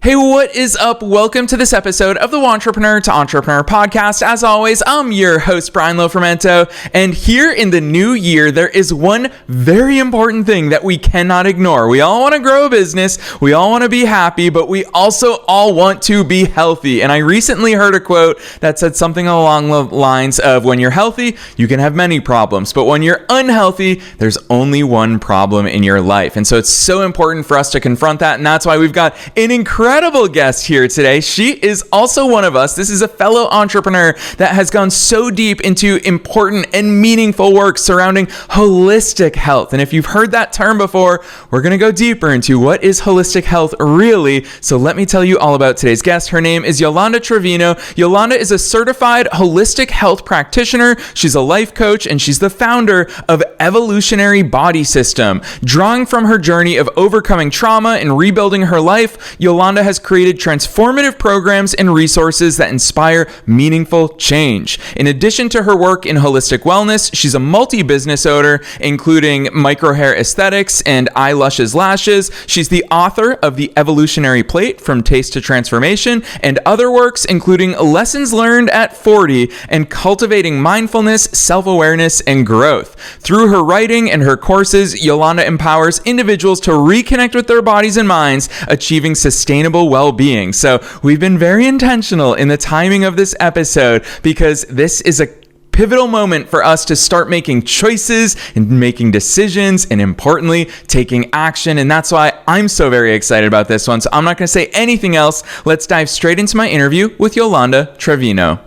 Hey, what is up? Welcome to this episode of the Wantrepreneur to Entrepreneur podcast. As always, I'm your host, Brian Lofermento, and here in the new year, there is one very important thing that we cannot ignore. We all want to grow a business, we all want to be happy, but we also all want to be healthy. And I recently heard a quote that said something along the lines of, when you're healthy, you can have many problems, but when you're unhealthy, there's only one problem in your life. And so it's so important for us to confront that, and that's why we've got an incredible guest here today. She is also one of us. This is a fellow entrepreneur that has gone so deep into important and meaningful work surrounding holistic health. And if you've heard that term before, we're going to go deeper into what is holistic health really. So let me tell you all about today's guest. Her name is Yolanda Trevino. Yolanda is a certified holistic health practitioner. She's a life coach, and she's the founder of Evolutionary Body System. Drawing from her journey of overcoming trauma and rebuilding her life, Yolanda has created transformative programs and resources that inspire meaningful change. In addition to her work in holistic wellness, she's a multi-business owner, including micro hair aesthetics and eyelushes lashes. She's the author of The Evolutionary Plate, From Taste to Transformation, and other works, including Lessons Learned at 40 and Cultivating Mindfulness, Self-Awareness, and Growth. Through her writing and her courses, Yolanda empowers individuals to reconnect with their bodies and minds, achieving sustainable well-being. So we've been very intentional in the timing of this episode because this is a pivotal moment for us to start making choices and making decisions, and importantly, taking action. And that's why I'm so very excited about this one. So I'm not going to say anything else. Let's dive straight into my interview with Yolanda Trevino.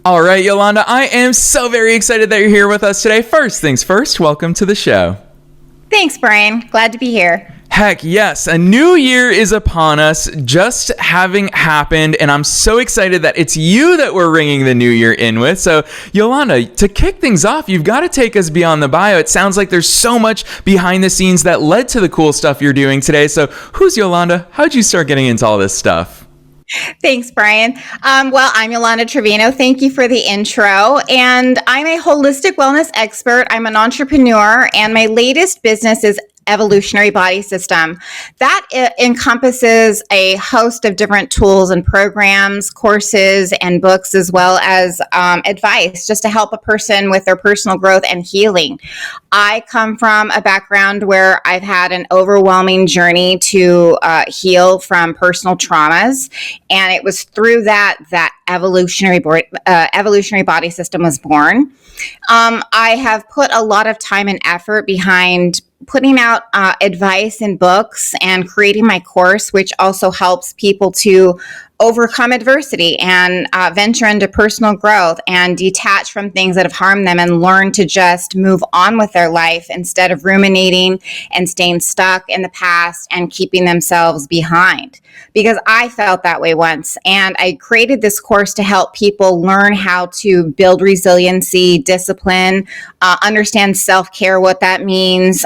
All right, Yolanda, I am so very excited that you're here with us today. First things first, welcome to the show. Thanks, Brian. Glad to be here. Heck yes, a new year is upon us, just having happened, and I'm so excited that it's you that we're ringing the new year in with. So, Yolanda, to kick things off, you've got to take us beyond the bio. It sounds like there's so much behind the scenes that led to the cool stuff you're doing today. So, who's Yolanda? How'd you start getting into all this stuff? Thanks, Brian. Well, I'm Yolanda Trevino. Thank you for the intro. And I'm a holistic wellness expert. I'm an entrepreneur, and my latest business is Evolutionary Body System. That encompasses a host of different tools and programs, courses, and books, as well as advice just to help a person with their personal growth and healing. I come from a background where I've had an overwhelming journey to heal from personal traumas, and it was through that Evolutionary Body System was born. I have put a lot of time and effort behind putting out advice in books and creating my course, which also helps people to overcome adversity and venture into personal growth and detach from things that have harmed them and learn to just move on with their life instead of ruminating and staying stuck in the past and keeping themselves behind. Because I felt that way once, and I created this course to help people learn how to build resiliency, discipline, understand self-care, what that means,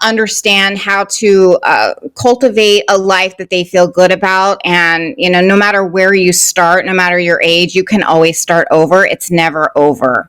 understand how to cultivate a life that they feel good about. And, no matter where you start, no matter your age, you can always start over. It's never over.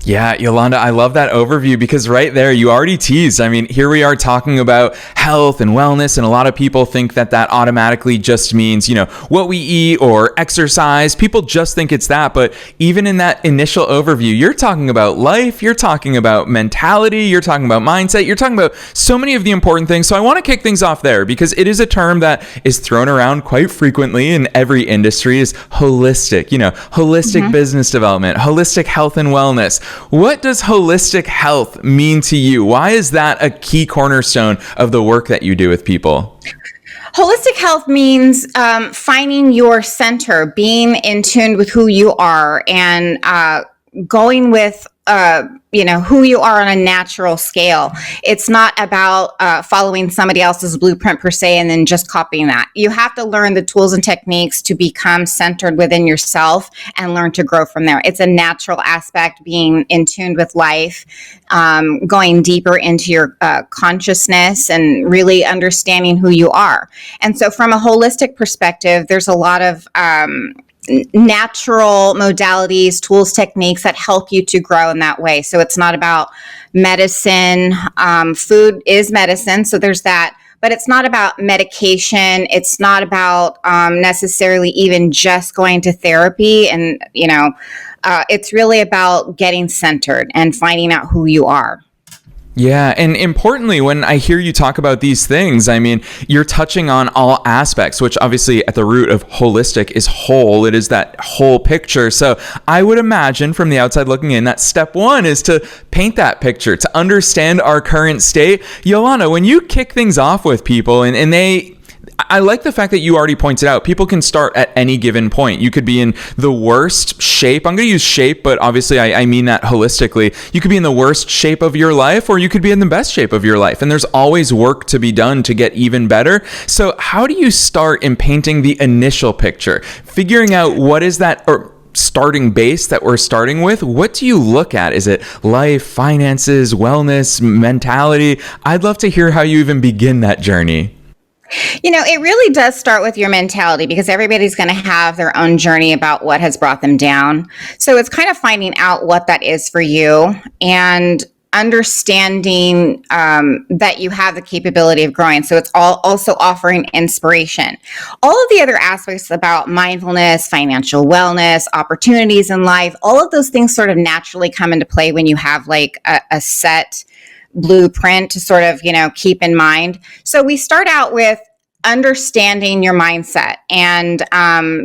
Yeah, Yolanda, I love that overview because right there, you already teased. I mean, here we are talking about health and wellness, and a lot of people think that automatically just means, what we eat or exercise. People just think it's that, but even in that initial overview, you're talking about life, you're talking about mentality, you're talking about mindset, you're talking about so many of the important things. So I want to kick things off there because it is a term that is thrown around quite frequently in every industry is holistic, holistic business development, holistic health and wellness. What does holistic health mean to you? Why is that a key cornerstone of the work that you do with people? Holistic health means finding your center, being in tune with who you are, and going with who you are on a natural scale. It's not about following somebody else's blueprint per se and then just copying that. You have to learn the tools and techniques to become centered within yourself and learn to grow from there. It's a natural aspect, being in tune with life, going deeper into your consciousness and really understanding who you are. And so from a holistic perspective, there's a lot of natural modalities, tools, techniques that help you to grow in that way. So it's not about medicine. Food is medicine, so there's that. But it's not about medication. It's not about necessarily even just going to therapy. And, it's really about getting centered and finding out who you are. Yeah. And importantly, when I hear you talk about these things, I mean, you're touching on all aspects, which obviously at the root of holistic is whole. It is that whole picture. So I would imagine from the outside looking in that step one is to paint that picture, to understand our current state. Yolanda, when you kick things off with people and I like the fact that you already pointed out people can start at any given point. You could be in the worst shape. I'm going to use shape, but obviously I mean that holistically. You could be in the worst shape of your life, or you could be in the best shape of your life. And there's always work to be done to get even better. So how do you start in painting the initial picture? Figuring out what is that, or starting base that we're starting with? What do you look at? Is it life, finances, wellness, mentality? I'd love to hear how you even begin that journey. It really does start with your mentality, because everybody's going to have their own journey about what has brought them down. So it's kind of finding out what that is for you and understanding that you have the capability of growing. So it's also offering inspiration. All of the other aspects about mindfulness, financial wellness, opportunities in life, all of those things sort of naturally come into play when you have like a set blueprint to sort of, keep in mind. So we start out with understanding your mindset and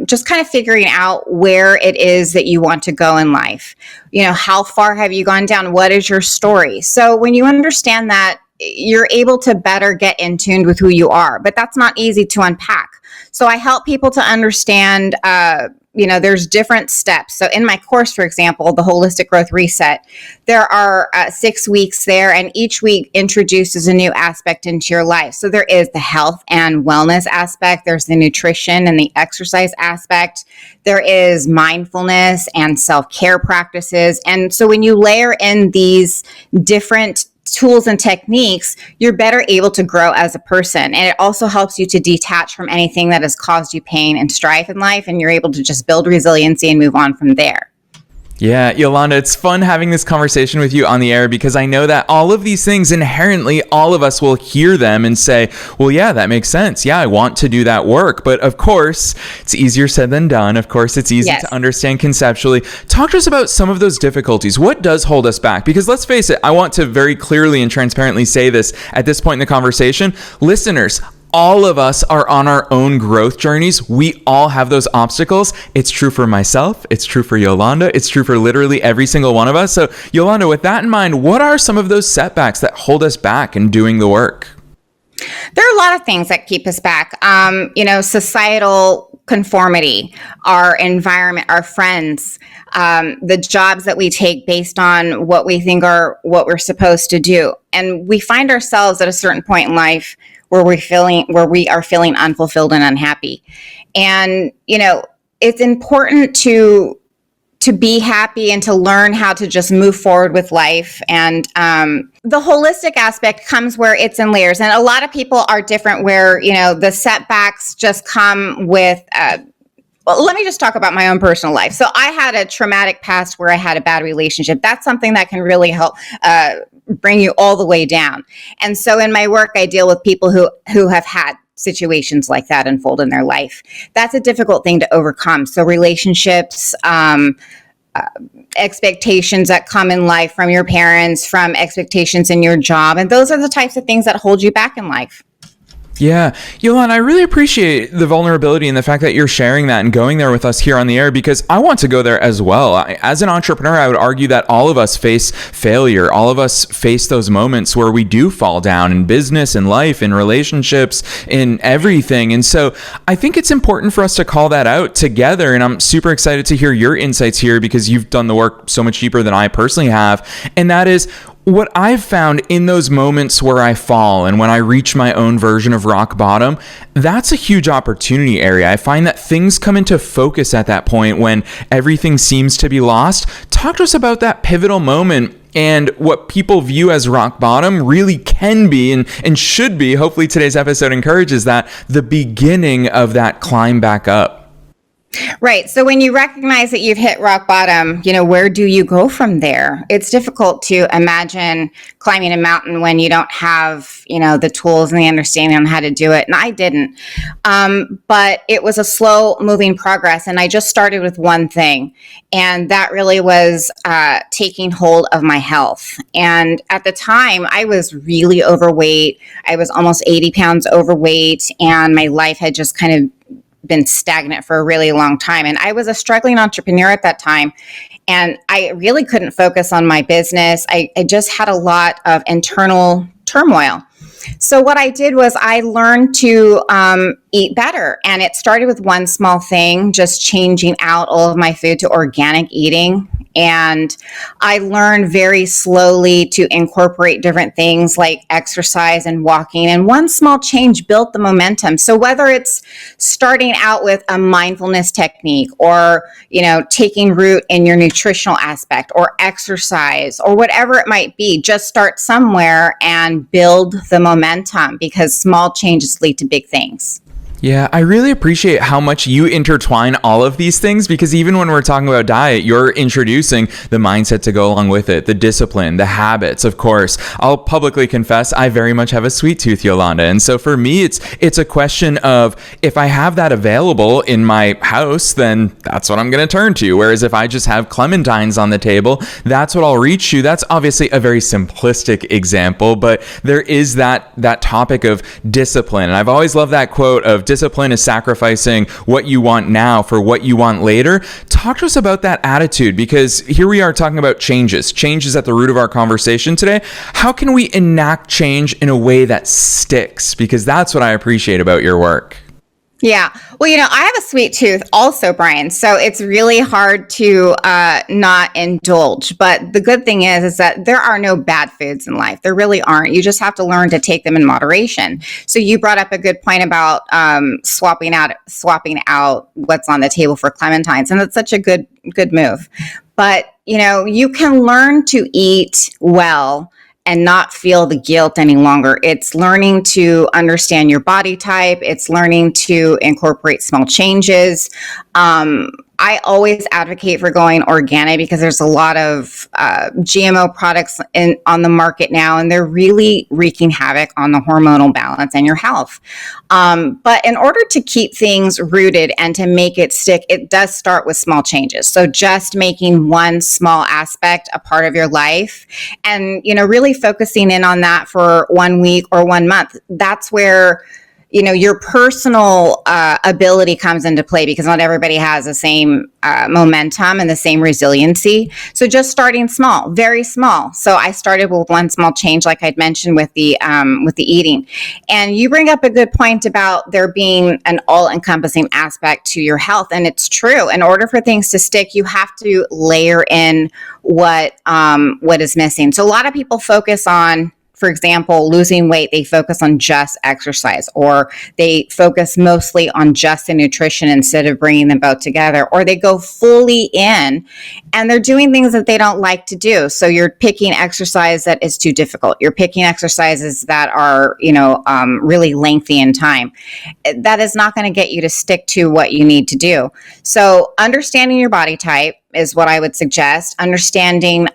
just kind of figuring out where it is that you want to go in life. How far have you gone down? What is your story? So when you understand that, you're able to better get in tune with who you are, but that's not easy to unpack. So I help people to understand, there's different steps. So in my course, for example, the Holistic Growth Reset, there are 6 weeks there, and each week introduces a new aspect into your life. So there is the health and wellness aspect. There's the nutrition and the exercise aspect. There is mindfulness and self-care practices. And so when you layer in these different tools and techniques, you're better able to grow as a person. And it also helps you to detach from anything that has caused you pain and strife in life. And you're able to just build resiliency and move on from there. Yeah, Yolanda, it's fun having this conversation with you on the air, because I know that all of these things, inherently, all of us will hear them and say, well, yeah, that makes sense. Yeah, I want to do that work. But of course, it's easier said than done. Of course, it's easy to understand conceptually. Talk to us about some of those difficulties. What does hold us back? Because let's face it, I want to very clearly and transparently say this at this point in the conversation. Listeners, all of us are on our own growth journeys. We all have those obstacles. It's true for myself. It's true for Yolanda. It's true for literally every single one of us. So Yolanda, with that in mind, what are some of those setbacks that hold us back in doing the work? There are a lot of things that keep us back. Societal conformity, our environment, our friends, the jobs that we take based on what we think are what we're supposed to do. And we find ourselves at a certain point in life where we are feeling unfulfilled and unhappy. And, it's important to be happy and to learn how to just move forward with life. And the holistic aspect comes where it's in layers. And a lot of people are different where, the setbacks just come with, well, let me just talk about my own personal life. So I had a traumatic past where I had a bad relationship. That's something that can really help bring you all the way down. And so in my work, I deal with people who have had situations like that unfold in their life. That's a difficult thing to overcome. So relationships, expectations that come in life from your parents, from expectations in your job. And those are the types of things that hold you back in life. Yeah. Yolanda, I really appreciate the vulnerability and the fact that you're sharing that and going there with us here on the air, because I want to go there as well. As an entrepreneur, I would argue that all of us face failure. All of us face those moments where we do fall down in business, in life, in relationships, in everything. And so I think it's important for us to call that out together. And I'm super excited to hear your insights here, because you've done the work so much deeper than I personally have. And that is, what I've found in those moments where I fall and when I reach my own version of rock bottom, that's a huge opportunity area. I find that things come into focus at that point when everything seems to be lost. Talk to us about that pivotal moment and what people view as rock bottom really can be and should be. Hopefully today's episode encourages that, the beginning of that climb back up. Right. So when you recognize that you've hit rock bottom, where do you go from there? It's difficult to imagine climbing a mountain when you don't have, the tools and the understanding on how to do it. And I didn't. But it was a slow moving progress. And I just started with one thing. And that really was taking hold of my health. And at the time, I was really overweight. I was almost 80 pounds overweight. And my life had just kind of been stagnant for a really long time. And I was a struggling entrepreneur at that time. And I really couldn't focus on my business. I just had a lot of internal turmoil. So what I did was I learned to eat better. And it started with one small thing, just changing out all of my food to organic eating. And I learned very slowly to incorporate different things like exercise and walking. And one small change built the momentum. So whether it's starting out with a mindfulness technique or, taking root in your nutritional aspect or exercise or whatever it might be, just start somewhere and build the momentum, because small changes lead to big things. Yeah, I really appreciate how much you intertwine all of these things, because even when we're talking about diet, you're introducing the mindset to go along with it, the discipline, the habits, of course. I'll publicly confess, I very much have a sweet tooth, Yolanda. And so for me, it's a question of, if I have that available in my house, then that's what I'm going to turn to. Whereas if I just have clementines on the table, that's what I'll reach to. That's obviously a very simplistic example, but there is that topic of discipline. And I've always loved that quote of, discipline is sacrificing what you want now for what you want later. Talk to us about that attitude, because here we are talking about changes. Change is at the root of our conversation today. How can we enact change in a way that sticks? Because that's what I appreciate about your work. Yeah. Well, I have a sweet tooth also, Brian. So it's really hard to not indulge. But the good thing is that there are no bad foods in life. There really aren't. You just have to learn to take them in moderation. So you brought up a good point about swapping out what's on the table for clementines. And that's such a good move. But, you can learn to eat well and not feel the guilt any longer. It's learning to understand your body type. It's learning to incorporate small changes. I always advocate for going organic, because there's a lot of GMO products on the market now, and they're really wreaking havoc on the hormonal balance and your health. But in order to keep things rooted and to make it stick, it does start with small changes. So just making one small aspect a part of your life, and really focusing in on that for 1 week or 1 month. That's where your personal ability comes into play, because not everybody has the same momentum and the same resiliency. So just starting small, very small. So I started with one small change, like I'd mentioned with the eating. And you bring up a good point about there being an all-encompassing aspect to your health, and it's true. In order for things to stick, you have to layer in what is missing. So a lot of people focus on, for example, losing weight, they focus on just exercise, or they focus mostly on just the nutrition instead of bringing them both together, or they go fully in and they're doing things that they don't like to do. So you're picking exercise that is too difficult. You're picking exercises that are, really lengthy in time. That is not going to get you to stick to what you need to do. So understanding your body type is what I would suggest. Understanding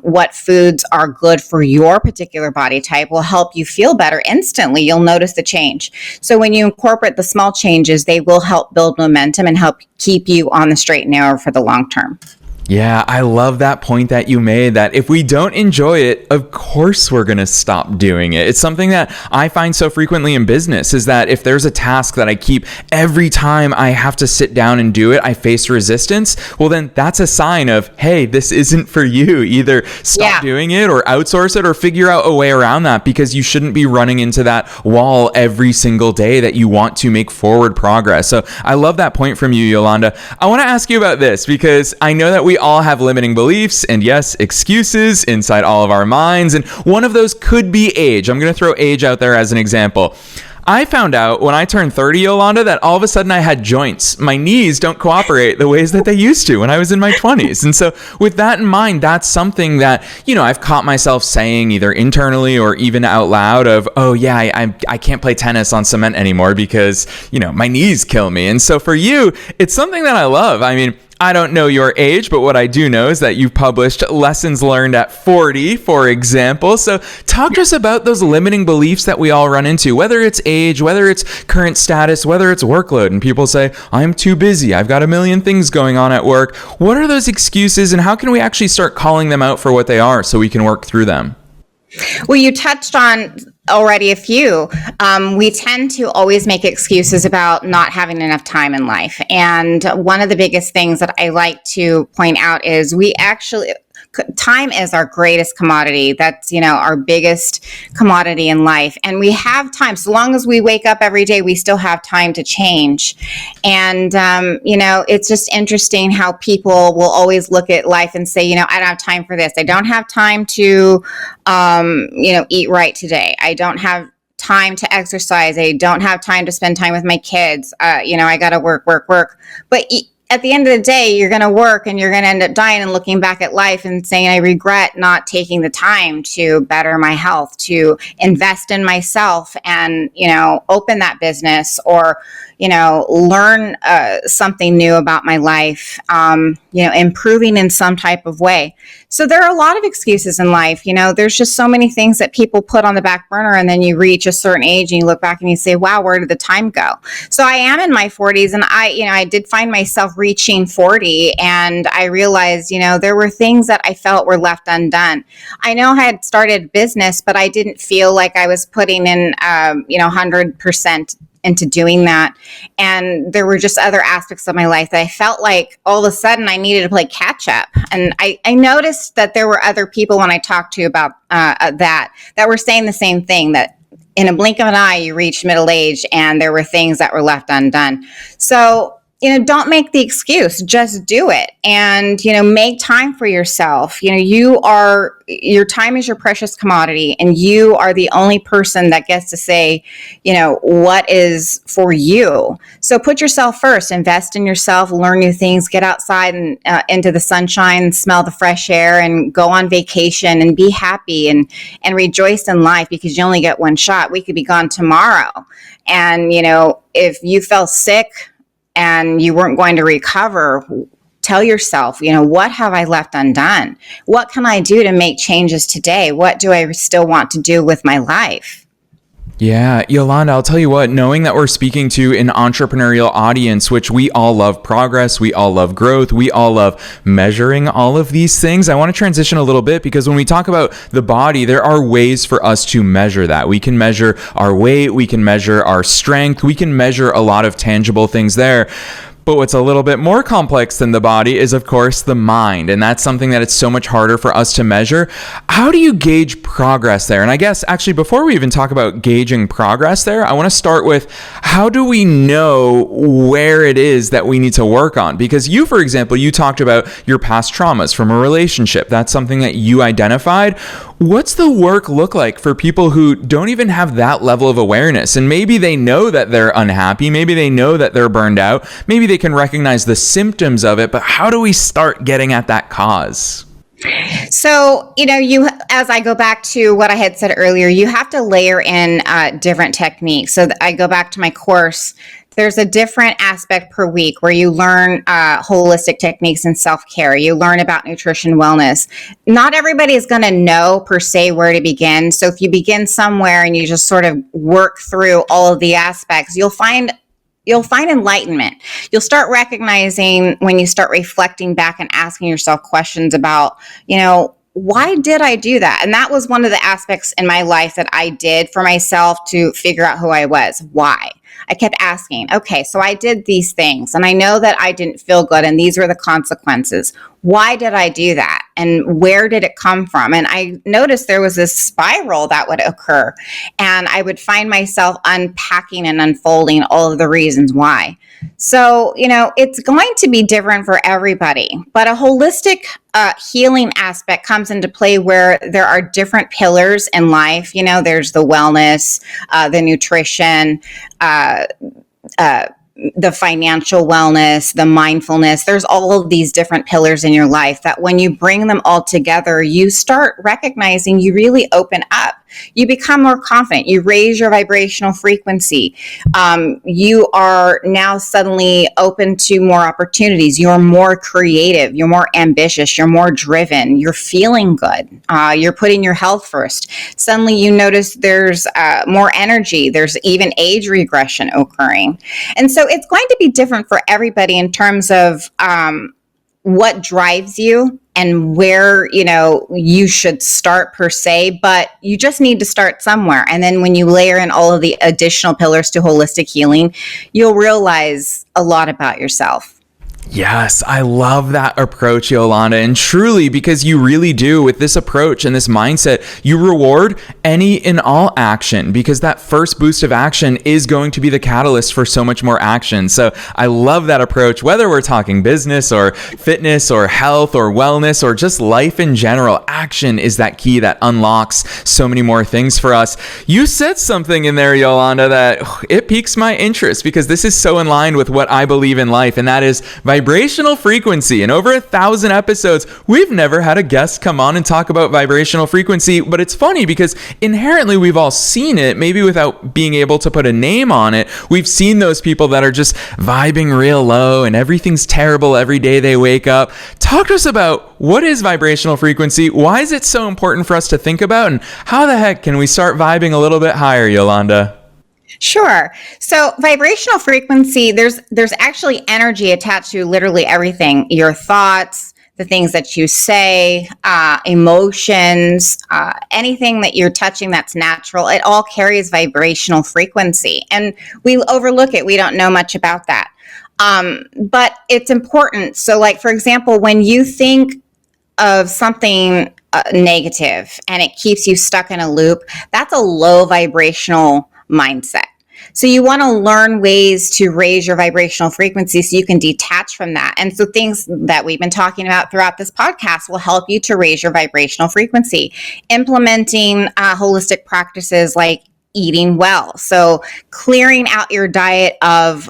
what foods are good for your particular body type will help you feel better instantly. You'll notice the change. So when you incorporate the small changes, they will help build momentum and help keep you on the straight and narrow for the long term. Yeah, I love that point that you made, that if we don't enjoy it, of course we're going to stop doing it. It's something that I find so frequently in business, is that if there's a task that I keep every time I have to sit down and do it, I face resistance. Well, then that's a sign of, hey, this isn't for you. Either stop doing it or outsource it or figure out a way around that, because you shouldn't be running into that wall every single day that you want to make forward progress. So I love that point from you, Yolanda. I want to ask you about this, because I know that we all have limiting beliefs and, yes, excuses inside all of our minds. And one of those could be age. I'm going to throw age out there as an example. I found out when I turned 30, Yolanda, that all of a sudden I had joints. My knees don't cooperate the ways that they used to when I was in my 20s. And so with that in mind, that's something that, I've caught myself saying either internally or even out loud of, oh yeah, I can't play tennis on cement anymore because, my knees kill me. And so for you, it's something that I love. I mean, I don't know your age, but what I do know is that you've published lessons learned at 40, for example. So talk to us about those limiting beliefs that we all run into, whether it's age, whether it's current status, whether it's workload. And people say, I'm too busy. I've got a million things going on at work. What are those excuses and how can we actually start calling them out for what they are so we can work through them? Well, you touched on already a few. We tend to always make excuses about not having enough time in life. And one of the biggest things that I like to point out is time is our greatest commodity. That's, our biggest commodity in life. And we have time. So long as we wake up every day, we still have time to change. And, it's just interesting how people will always look at life and say, I don't have time for this. I don't have time to, eat right today. I don't have time to exercise. I don't have time to spend time with my kids. I got to work. But at the end of the day, you're going to work and you're going to end up dying and looking back at life and saying, I regret not taking the time to better my health, to invest in myself and, open that business or, learn something new about my life, improving in some type of way. So there are a lot of excuses in life. There's just so many things that people put on the back burner, and then you reach a certain age and you look back and you say, wow, where did the time go? So I am in my 40s and I did find myself reaching 40 and I realized, there were things that I felt were left undone. I know I had started business, but I didn't feel like I was putting in, 100% into doing that. And there were just other aspects of my life that I felt like all of a sudden I needed to play catch up. And I noticed that there were other people when I talked to about that were saying the same thing, that in a blink of an eye, you reach middle age and there were things that were left undone. So, don't make the excuse, just do it and, make time for yourself. Your time is your precious commodity and you are the only person that gets to say, what is for you. So put yourself first, invest in yourself, learn new things, get outside and into the sunshine, smell the fresh air and go on vacation and be happy and rejoice in life because you only get one shot. We could be gone tomorrow. And, if you fell sick, and you weren't going to recover, tell yourself, what have I left undone? What can I do to make changes today? What do I still want to do with my life? Yeah, Yolanda, I'll tell you what, knowing that we're speaking to an entrepreneurial audience, which we all love progress, we all love growth, we all love measuring all of these things, I want to transition a little bit because when we talk about the body, there are ways for us to measure that. We can measure our weight, we can measure our strength, we can measure a lot of tangible things there. But what's a little bit more complex than the body is, of course, the mind. And that's something that it's so much harder for us to measure. How do you gauge progress there? And I guess actually, before we even talk about gauging progress there, I want to start with how do we know where it is that we need to work on? Because you, for example, you talked about your past traumas from a relationship. That's something that you identified. What's the work look like for people who don't even have that level of awareness? And maybe they know that they're unhappy. Maybe they know that they're burned out. Maybe they can recognize the symptoms of it, but how do we start getting at that cause? So, as I go back to what I had said earlier, you have to layer in different techniques. So I go back to my course. There's a different aspect per week where you learn holistic techniques and self-care. You learn about nutrition, wellness. Not everybody is going to know per se where to begin. So if you begin somewhere and you just sort of work through all of the aspects, you'll find enlightenment. You'll start recognizing when you start reflecting back and asking yourself questions about, why did I do that? And that was one of the aspects in my life that I did for myself to figure out who I was. Why? I kept asking, okay, so I did these things and I know that I didn't feel good and these were the consequences. Why did I do that? and where did it come from? And I noticed there was this spiral that would occur, and I would find myself unpacking and unfolding all of the reasons why. So, it's going to be different for everybody, but a holistic healing aspect comes into play where there are different pillars in life. There's the wellness, the nutrition, the financial wellness, the mindfulness. There's all of these different pillars in your life that when you bring them all together, you start recognizing you really open up. You become more confident. You raise your vibrational frequency. You are now suddenly open to more opportunities. You're more creative. You're more ambitious. You're more driven. You're feeling good. You're putting your health first. Suddenly you notice there's more energy. There's even age regression occurring. And so it's going to be different for everybody in terms of what drives you and where, you should start per se, but you just need to start somewhere. And then when you layer in all of the additional pillars to holistic healing, you'll realize a lot about yourself. Yes, I love that approach, Yolanda. And truly, because you really do, with this approach and this mindset, you reward any and all action, because that first boost of action is going to be the catalyst for so much more action. So I love that approach, whether we're talking business or fitness or health or wellness or just life in general. Action is that key that unlocks so many more things for us. You said something in there, Yolanda, that it piques my interest, because this is so in line with what I believe in life, and that is vibrational frequency. In over 1,000 episodes, we've never had a guest come on and talk about vibrational frequency, but it's funny because inherently we've all seen it, maybe without being able to put a name on it. We've seen those people that are just vibing real low and everything's terrible every day they wake up. Talk to us about what is vibrational frequency, why is it so important for us to think about, and how the heck can we start vibing a little bit higher, Yolanda? Sure. So vibrational frequency, there's actually energy attached to literally everything. Your thoughts, the things that you say, emotions, anything that you're touching that's natural, it all carries vibrational frequency. And we overlook it. We don't know much about that. But it's important. So like, for example, when you think of something negative and it keeps you stuck in a loop, that's a low vibrational mindset. So you want to learn ways to raise your vibrational frequency so you can detach from that. And so things that we've been talking about throughout this podcast will help you to raise your vibrational frequency. Implementing holistic practices like eating well. So clearing out your diet of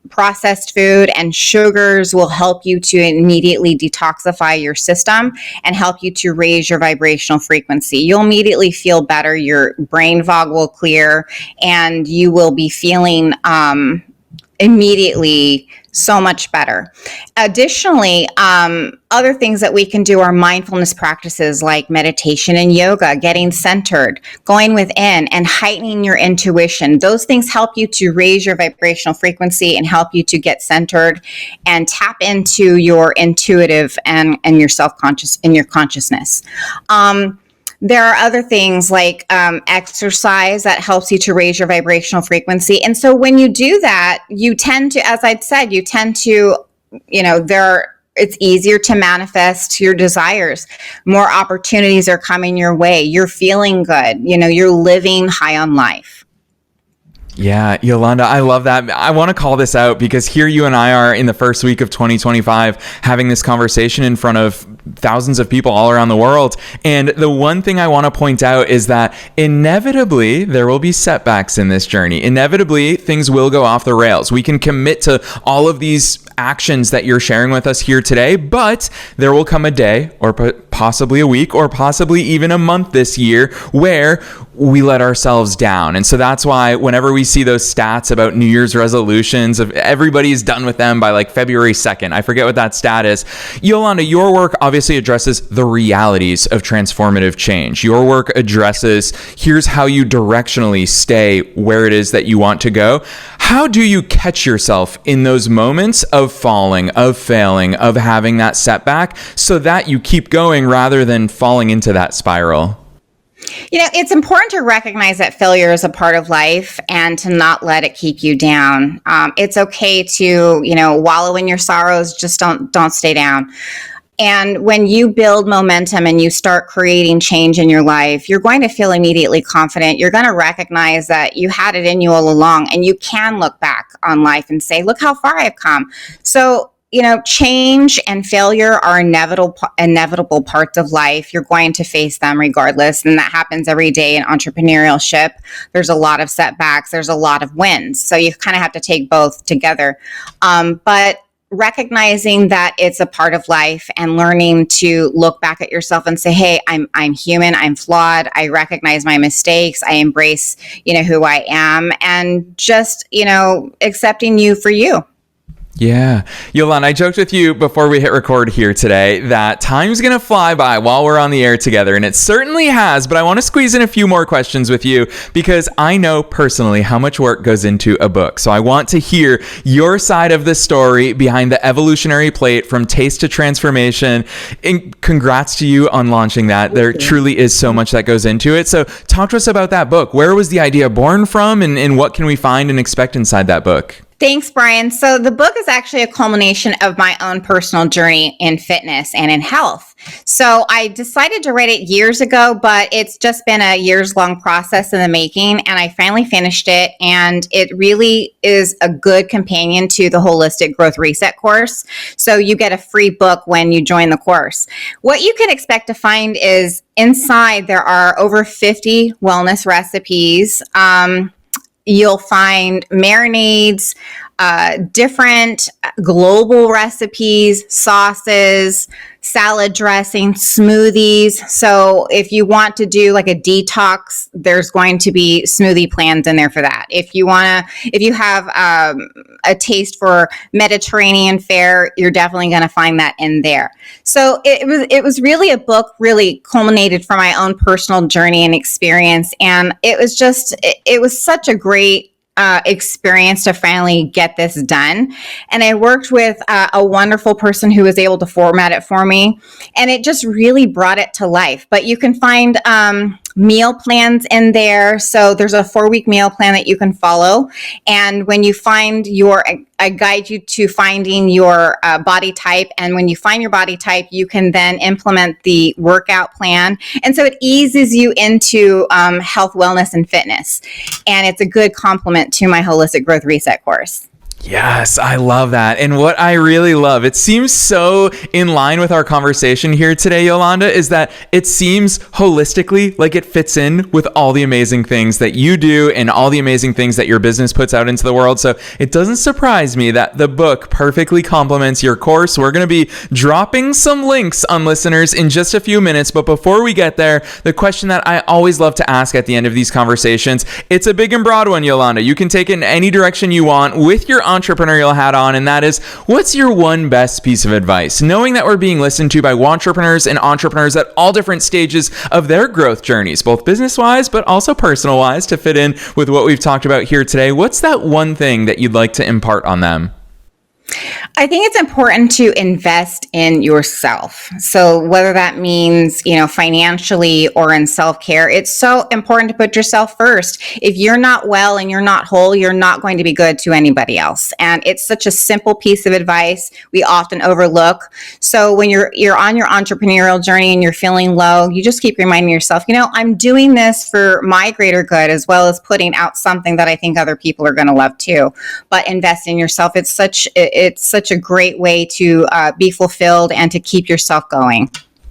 processed food and sugars will help you to immediately detoxify your system and help you to raise your vibrational frequency. You'll immediately feel better. Your brain fog will clear and you will be feeling immediately so much better. Additionally, other things that we can do are mindfulness practices like meditation and yoga, getting centered, going within and heightening your intuition. Those things help you to raise your vibrational frequency and help you to get centered and tap into your intuitive and your self-conscious and your consciousness. There are other things like exercise that helps you to raise your vibrational frequency. And so when you do that, you tend to, as I'd said, it's easier to manifest your desires. More opportunities are coming your way. You're feeling good. You're living high on life. Yeah, Yolanda, I love that. I want to call this out because here you and I are in the first week of 2025 having this conversation in front of thousands of people all around the world. And the one thing I want to point out is that inevitably there will be setbacks in this journey. Inevitably, things will go off the rails. We can commit to all of these actions that you're sharing with us here today, but there will come a day or possibly a week or possibly even a month this year where we let ourselves down. And so that's why whenever we see those stats about New Year's resolutions, of everybody's done with them by like February 2nd, I forget what that stat is. Yolanda, your work obviously addresses the realities of transformative change. Your work addresses here's how you directionally stay where it is that you want to go. How do you catch yourself in those moments of falling, of failing, of having that setback so that you keep going rather than falling into that spiral? It's important to recognize that failure is a part of life and to not let it keep you down. It's okay to, wallow in your sorrows. Just don't stay down. And when you build momentum and you start creating change in your life, you're going to feel immediately confident. You're going to recognize that you had it in you all along, and you can look back on life and say, look how far I've come. So, change and failure are inevitable parts of life. You're going to face them regardless. And that happens every day in entrepreneurship. There's a lot of setbacks. There's a lot of wins. So you kind of have to take both together. But recognizing that it's a part of life and learning to look back at yourself and say, hey, I'm human, I'm flawed. I recognize my mistakes. I embrace, who I am, and just, accepting you for you. Yeah. Yolanda, I joked with you before we hit record here today that time's going to fly by while we're on the air together, and it certainly has, but I want to squeeze in a few more questions with you because I know personally how much work goes into a book. So I want to hear your side of the story behind the evolutionary plate from taste to transformation. And congrats to you on launching that. There truly is so much that goes into it. So talk to us about that book. Where was the idea born from, and what can we find and expect inside that book? Thanks, Brian. So the book is actually a culmination of my own personal journey in fitness and in health. So I decided to write it years ago, but it's just been a years-long process in the making, and I finally finished it, and it really is a good companion to the Holistic Growth Reset course. So you get a free book when you join the course. What you can expect to find is inside there are over 50 wellness recipes. You'll find marinades, different global recipes, sauces, salad dressing, smoothies. So if you want to do like a detox, there's going to be smoothie plans in there for that. If you have a taste for Mediterranean fare, you're definitely going to find that in there. So it was really a book really culminated from my own personal journey and experience. And it was such a great experience to finally get this done. And I worked with a wonderful person who was able to format it for me, and it just really brought it to life. But you can find meal plans in there. So there's a 4-week meal plan that you can follow. And when you find I guide you to finding your body type. And when you find your body type, you can then implement the workout plan. And so it eases you into health, wellness, and fitness. And it's a good complement to my Holistic Growth Reset course. Yes, I love that. And what I really love, it seems so in line with our conversation here today, Yolanda, is that it seems holistically like it fits in with all the amazing things that you do and all the amazing things that your business puts out into the world. So it doesn't surprise me that the book perfectly complements your course. We're going to be dropping some links on listeners in just a few minutes. But before we get there, the question that I always love to ask at the end of these conversations, it's a big and broad one, Yolanda. You can take it in any direction you want with your entrepreneurial hat on, and that is, what's your one best piece of advice? Knowing that we're being listened to by entrepreneurs and entrepreneurs at all different stages of their growth journeys, both business-wise, but also personal-wise, to fit in with what we've talked about here today, what's that one thing that you'd like to impart on them? I think it's important to invest in yourself. So whether that means, financially or in self-care, it's so important to put yourself first. If you're not well and you're not whole, you're not going to be good to anybody else. And it's such a simple piece of advice we often overlook. So when you're on your entrepreneurial journey and you're feeling low, you just keep reminding yourself, I'm doing this for my greater good, as well as putting out something that I think other people are going to love too. But invest in yourself. It's such a great way to be fulfilled and to keep yourself going.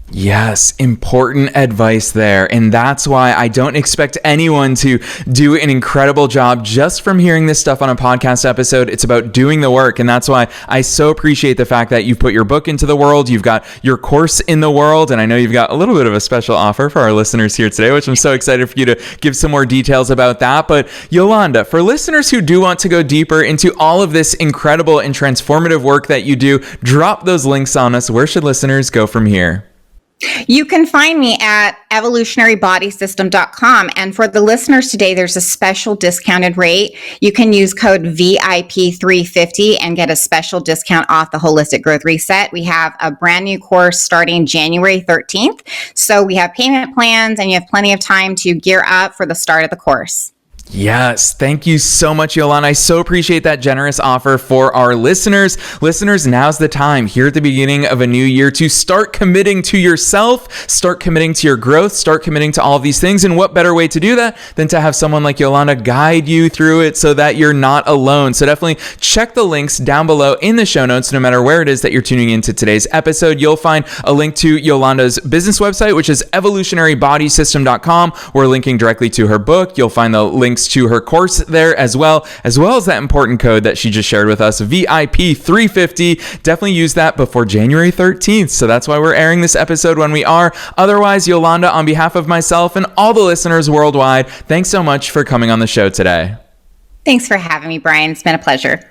Yes, important advice there. And that's why I don't expect anyone to do an incredible job just from hearing this stuff on a podcast episode. It's about doing the work. And that's why I so appreciate the fact that you've put your book into the world. You've got your course in the world. And I know you've got a little bit of a special offer for our listeners here today, which I'm so excited for you to give some more details about that. But Yolanda, for listeners who do want to go deeper into all of this incredible and transformative work that you do, drop those links on us. Where should listeners go from here? You can find me at evolutionarybodysystem.com. And for the listeners today, there's a special discounted rate. You can use code VIP350 and get a special discount off the Holistic Growth Reset. We have a brand new course starting January 13th. So we have payment plans and you have plenty of time to gear up for the start of the course. Yes, thank you so much, Yolanda. I so appreciate that generous offer for our listeners. Listeners, now's the time here at the beginning of a new year to start committing to yourself, start committing to your growth, start committing to all of these things. And what better way to do that than to have someone like Yolanda guide you through it so that you're not alone. So definitely check the links down below in the show notes. No matter where it is that you're tuning into today's episode, you'll find a link to Yolanda's business website, which is evolutionarybodysystem.com. We're linking directly to her book. You'll find the links to her course there as well as that important code that she just shared with us, VIP 350. Definitely use that before January 13th. So that's why we're airing this episode when we are. Otherwise, Yolanda, on behalf of myself and all the listeners worldwide, thanks so much for coming on the show today. Thanks for having me, Brian. It's been a pleasure.